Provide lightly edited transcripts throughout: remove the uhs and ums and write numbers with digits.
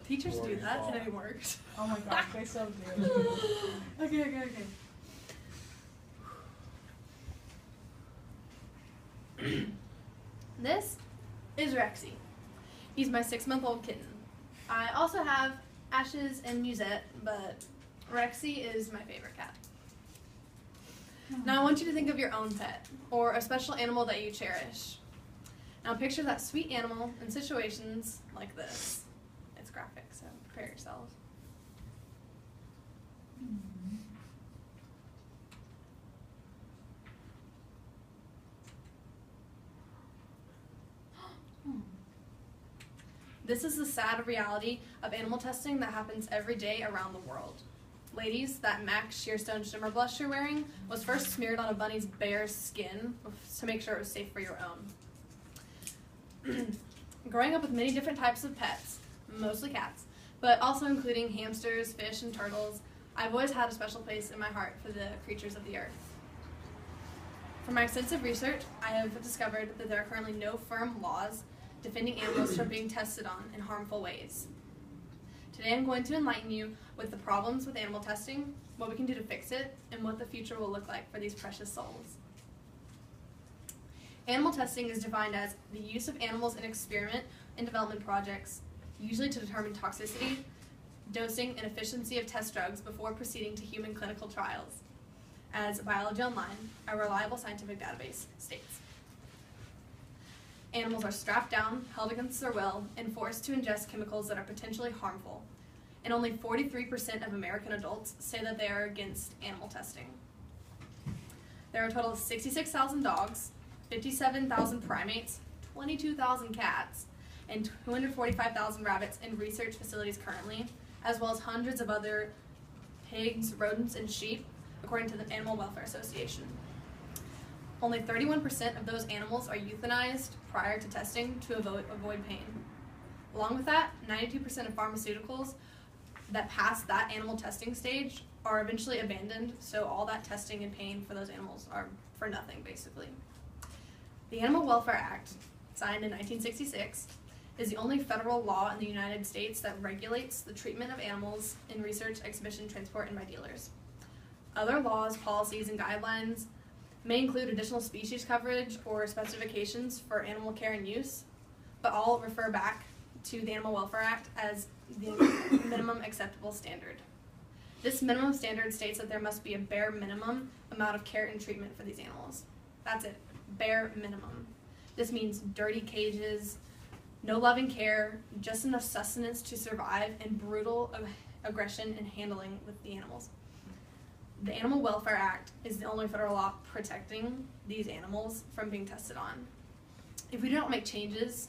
Teachers do that and it works. Oh my gosh, they so do. Okay. This is Rexy. He's my 6-month-old kitten. I also have Ashes and Musette, but Rexy is my favorite cat. Now I want you to think of your own pet, or a special animal that you cherish. Now picture that sweet animal in situations like this. It's graphic, so prepare yourselves. This is the sad reality of animal testing that happens every day around the world. Ladies, that MAC Shearstone Shimmer Blush you're wearing was first smeared on a bunny's bare skin to make sure it was safe for your own. Growing up with many different types of pets, mostly cats, but also including hamsters, fish, and turtles, I've always had a special place in my heart for the creatures of the earth. From my extensive research, I have discovered that there are currently no firm laws defending animals from being tested on in harmful ways. Today I'm going to enlighten you with the problems with animal testing, what we can do to fix it, and what the future will look like for these precious souls. Animal testing is defined as the use of animals in experiment and development projects, usually to determine toxicity, dosing, and efficiency of test drugs before proceeding to human clinical trials, as Biology Online, a reliable scientific database, states. Animals are strapped down, held against their will, and forced to ingest chemicals that are potentially harmful. And only 43% of American adults say that they are against animal testing. There are a total of 66,000 dogs, 57,000 primates, 22,000 cats, and 245,000 rabbits in research facilities currently, as well as hundreds of other pigs, rodents, and sheep, according to the Animal Welfare Association. Only 31% of those animals are euthanized prior to testing to avoid pain. Along with that, 92% of pharmaceuticals that pass that animal testing stage are eventually abandoned, so all that testing and pain for those animals are for nothing, basically. The Animal Welfare Act, signed in 1966, is the only federal law in the United States that regulates the treatment of animals in research, exhibition, transport, and by dealers. Other laws, policies, and guidelines may include additional species coverage or specifications for animal care and use, but all refer back to the Animal Welfare Act as the minimum acceptable standard. This minimum standard states that there must be a bare minimum amount of care and treatment for these animals. That's it, bare minimum. This means dirty cages, no loving care, just enough sustenance to survive, and brutal aggression and handling with the animals. The Animal Welfare Act is the only federal law protecting these animals from being tested on. If we do not make changes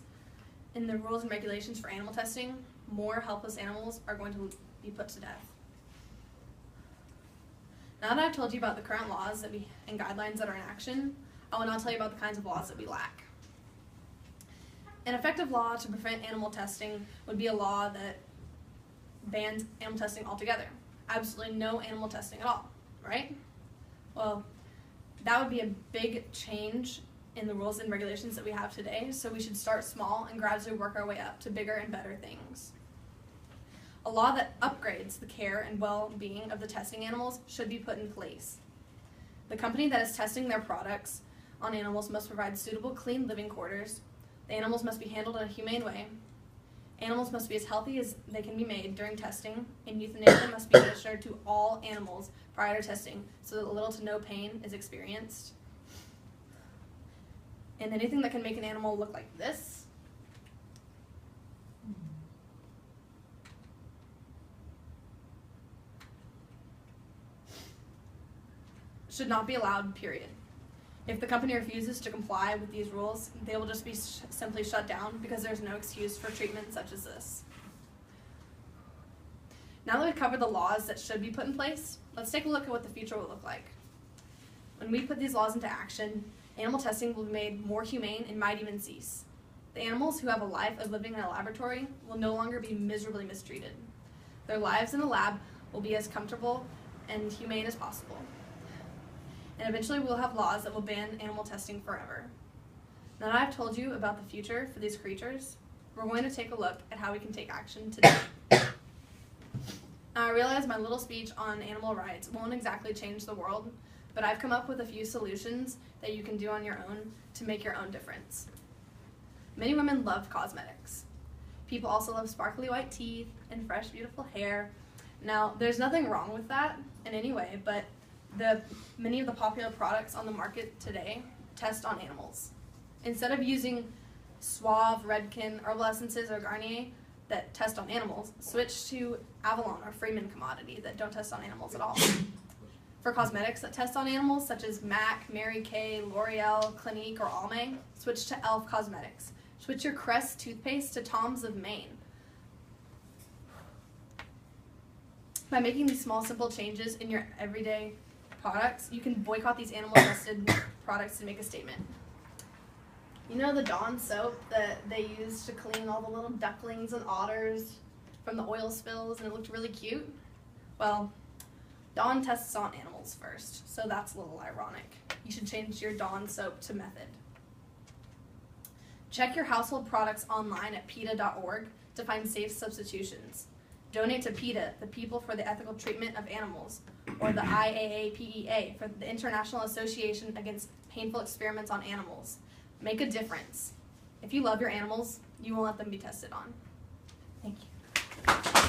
in the rules and regulations for animal testing, more helpless animals are going to be put to death. Now that I've told you about the current laws and guidelines that are in action, I will now tell you about the kinds of laws that we lack. An effective law to prevent animal testing would be a law that bans animal testing altogether. Absolutely no animal testing at all, right? Well, that would be a big change in the rules and regulations that we have today, so we should start small and gradually work our way up to bigger and better things. A law that upgrades the care and well-being of the testing animals should be put in place. The company that is testing their products on animals must provide suitable, clean living quarters. The animals must be handled in a humane way. Animals must be as healthy as they can be made during testing, and euthanasia must be administered to all animals prior to testing so that little to no pain is experienced. And anything that can make an animal look like this should not be allowed, period. If the company refuses to comply with these rules, they will just be simply shut down because there's no excuse for treatment such as this. Now that we've covered the laws that should be put in place, let's take a look at what the future will look like. When we put these laws into action, animal testing will be made more humane and might even cease. The animals who have a life of living in a laboratory will no longer be miserably mistreated. Their lives in the lab will be as comfortable and humane as possible. And eventually we'll have laws that will ban animal testing forever. Now that I've told you about the future for these creatures, we're going to take a look at how we can take action today. I realize my little speech on animal rights won't exactly change the world, but I've come up with a few solutions that you can do on your own to make your own difference. Many women love cosmetics. People also love sparkly white teeth and fresh, beautiful hair. Now, there's nothing wrong with that in any way, but many of the popular products on the market today test on animals. Instead of using Suave, Redken, Herbal Essences, or Garnier that test on animals, switch to Avalon or Freeman Commodity that don't test on animals at all. For cosmetics that test on animals, such as MAC, Mary Kay, L'Oreal, Clinique, or Almay, switch to e.l.f. Cosmetics. Switch your Crest toothpaste to Tom's of Maine. By making these small, simple changes in your everyday products, you can boycott these animal-tested products to make a statement. You know the Dawn soap that they used to clean all the little ducklings and otters from the oil spills and it looked really cute? Well, Dawn tests on animals first, so that's a little ironic. You should change your Dawn soap to Method. Check your household products online at PETA.org to find safe substitutions. Donate to PETA, the People for the Ethical Treatment of Animals, or the IAAPEA, for the International Association Against Painful Experiments on Animals. Make a difference. If you love your animals, you won't let them be tested on. Thank you.